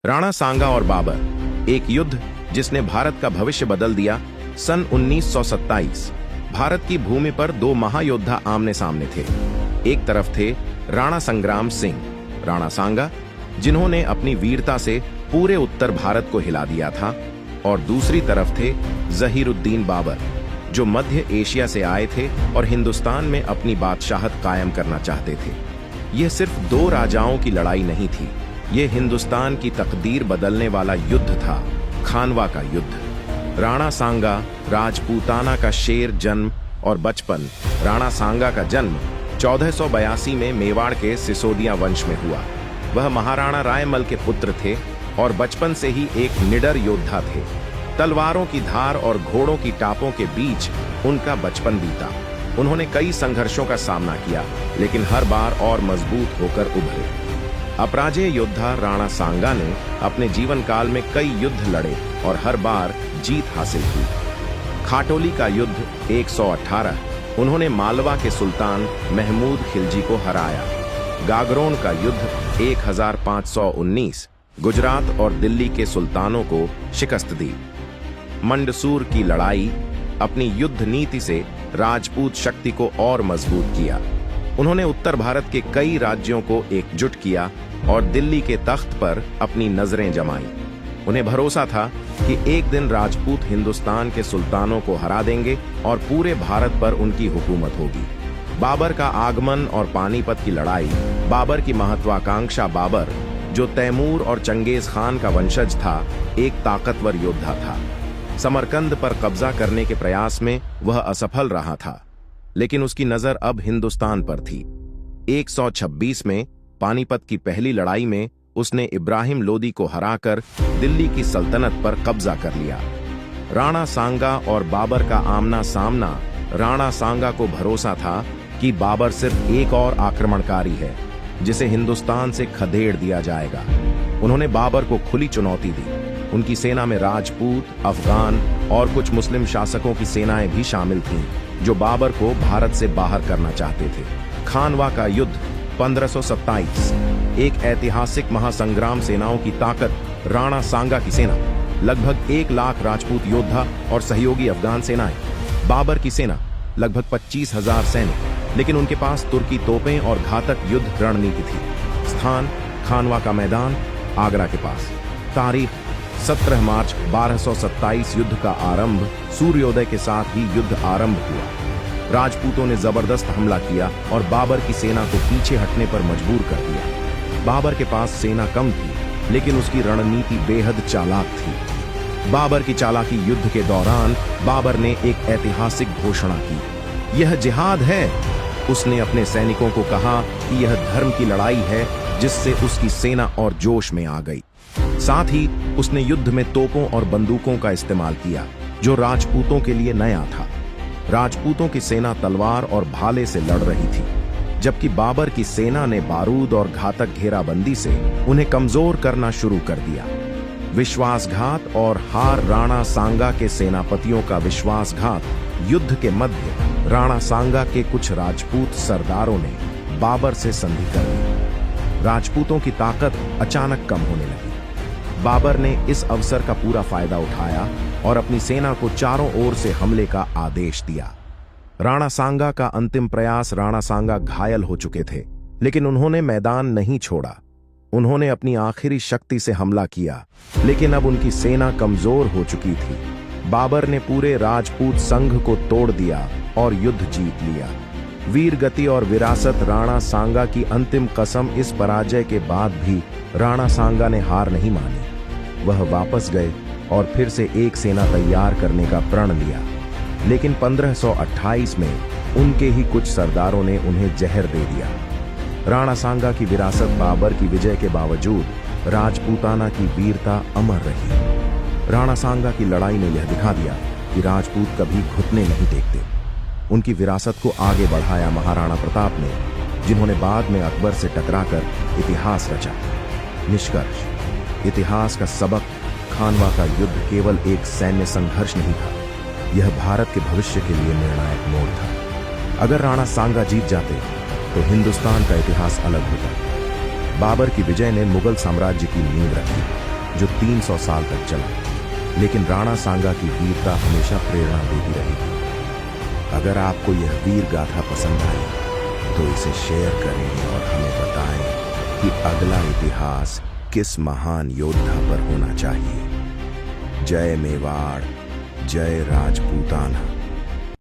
राणा सांगा और बाबर, एक युद्ध जिसने भारत का भविष्य बदल दिया। सन 1927 भारत की भूमि पर दो महायोद्धा आमने सामने थे। एक तरफ थे राणा संग्राम सिंह राणा सांगा, जिन्होंने अपनी वीरता से पूरे उत्तर भारत को हिला दिया था, और दूसरी तरफ थे जहीरुद्दीन बाबर, जो मध्य एशिया से आए थे और हिंदुस्तान में अपनी बादशाहत कायम करना चाहते थे। यह सिर्फ दो राजाओं की लड़ाई नहीं थी, यह हिंदुस्तान की तकदीर बदलने वाला युद्ध था, खानवा का युद्ध। राणा सांगा राजपूताना का शेर जन्म और बचपन। राणा सांगा का जन्म 1482 में मेवाड़ के सिसोदिया वंश में हुआ। वह महाराणा रायमल के पुत्र थे और बचपन से ही एक निडर योद्धा थे। तलवारों की धार और घोड़ों की टापों के बीच उनका बचपन बीता। उन्होंने कई संघर्षों का सामना किया, लेकिन हर बार और मजबूत होकर उभरे। अपराजेय योद्धा राणा सांगा ने अपने जीवन काल में कई युद्ध लड़े और हर बार जीत हासिल की। खाटोली का युद्ध 118, उन्होंने मालवा के सुल्तान महमूद खिलजी को हराया। गागरोन का युद्ध 1519, गुजरात और दिल्ली के सुल्तानों को शिकस्त दी। मंडसूर की लड़ाई अपनी युद्ध नीति से राजपूत शक्ति को और मजबूत किया। उन्होंने उत्तर भारत के कई राज्यों को एकजुट किया और दिल्ली के तख्त पर अपनी नजरें जमाई। उन्हें भरोसा था कि एक दिन राजपूत हिंदुस्तान के सुल्तानों को हरा देंगे और पूरे भारत पर उनकी हुकूमत होगी। बाबर का आगमन और पानीपत की लड़ाई। बाबर की महत्वाकांक्षा बाबर, जो तैमूर और चंगेज खान का वंशज था, एक ताकतवर योद्धा था। समरकंद पर कब्जा करने के प्रयास में वह असफल रहा था, लेकिन उसकी नजर अब हिंदुस्तान पर थी। 126 में पानीपत की पहली लड़ाई में उसने इब्राहिम लोदी को हराकर दिल्ली की सल्तनत पर कब्जा कर लिया। राणा सांगा और बाबर का आमना सामना। राणा सांगा को भरोसा था कि बाबर सिर्फ एक और आक्रमणकारी है, जिसे हिंदुस्तान से खदेड़ दिया जाएगा। उन्होंने बाबर को खुली चुनौती दी। उनकी सेना में राजपूत, अफगान और कुछ मुस्लिम शासकों की सेनाएं भी शामिल थीं, जो बाबर को भारत से बाहर करना चाहते थे। खानवा का युद्ध 1527, एक ऐतिहासिक महासंग्राम। सेनाओं की ताकत। राणा सांगा की सेना लगभग 1 लाख राजपूत योद्धा और सहयोगी अफगान सेनाएं। बाबर की सेना लगभग 25,000 सैनिक, लेकिन उनके पास तुर्की तोपें और घातक युद्ध रणनीति थी। स्थान खानवा का मैदान, आगरा के पास। तारीख 17 मार्च 1227। युद्ध का आरंभ। सूर्योदय के साथ ही युद्ध आरंभ हुआ। राजपूतों ने जबरदस्त हमला किया और बाबर की सेना को पीछे हटने पर मजबूर कर दिया। बाबर के पास सेना कम थी, लेकिन उसकी रणनीति बेहद चालाक थी। बाबर की चालाकी। युद्ध के दौरान बाबर ने एक ऐतिहासिक घोषणा की, यह जिहाद है। उसने अपने सैनिकों को कहा कि यह धर्म की लड़ाई है, जिससे उसकी सेना और जोश में आ गई। साथ ही उसने युद्ध में तोपों और बंदूकों का इस्तेमाल किया, जो राजपूतों के लिए नया था। राजपूतों की सेना तलवार और भाले से लड़ रही थी, जबकि बाबर की सेना ने बारूद और घातक घेराबंदी से उन्हें कमजोर करना शुरू कर दिया। विश्वासघात और हार। राणा सांगा के सेनापतियों का विश्वासघात। युद्ध के मध्य राणा सांगा के कुछ राजपूत सरदारों ने बाबर से संधि कर ली। राजपूतों की ताकत अचानक कम होने लगी। बाबर ने इस अवसर का पूरा फायदा उठाया और अपनी सेना को चारों ओर से हमले का आदेश दिया। राणा सांगा का अंतिम प्रयास। राणा सांगा घायल हो चुके थे, लेकिन उन्होंने मैदान नहीं छोड़ा। उन्होंने अपनी आखिरी शक्ति से हमला किया, लेकिन अब उनकी सेना कमजोर हो चुकी थी। बाबर ने पूरे राजपूत संघ को तोड़ दिया और युद्ध जीत लिया। वीर गति और विरासत। राणा सांगा की अंतिम कसम। इस पराजय के बाद भी राणा सांगा ने हार नहीं मानी। वह वापस गए और फिर से एक सेना तैयार करने का प्रण लिया, लेकिन 1528 में उनके ही कुछ सरदारों ने उन्हें जहर दे दिया। राणा सांगा की विरासत। बाबर की विजय के बावजूद राजपूताना की वीरता अमर रही। राणा सांगा की लड़ाई ने यह दिखा दिया कि राजपूत कभी घुटने नहीं टेकते। उनकी विरासत को आगे बढ़ाया महाराणा प्रताप ने, जिन्होंने बाद में अकबर से टकराकर इतिहास रचा। निष्कर्ष। इतिहास का सबक। खानवा का युद्ध केवल एक सैन्य संघर्ष नहीं था, यह भारत के भविष्य के लिए निर्णायक मोड़ था। अगर राणा सांगा जीत जाते तो हिंदुस्तान का इतिहास अलग होता। बाबर की विजय ने मुगल साम्राज्य की नींव रखी। जो 300 साल तक चला। लेकिन राणा सांगा की वीरता हमेशा प्रेरणा देती रहेगी। अगर आपको यह वीर गाथा पसंद आई तो इसे शेयर करें और हमें बताएं कि अगला इतिहास किस महान योद्धा पर होना चाहिए। जय मेवाड़, जय राजपूताना।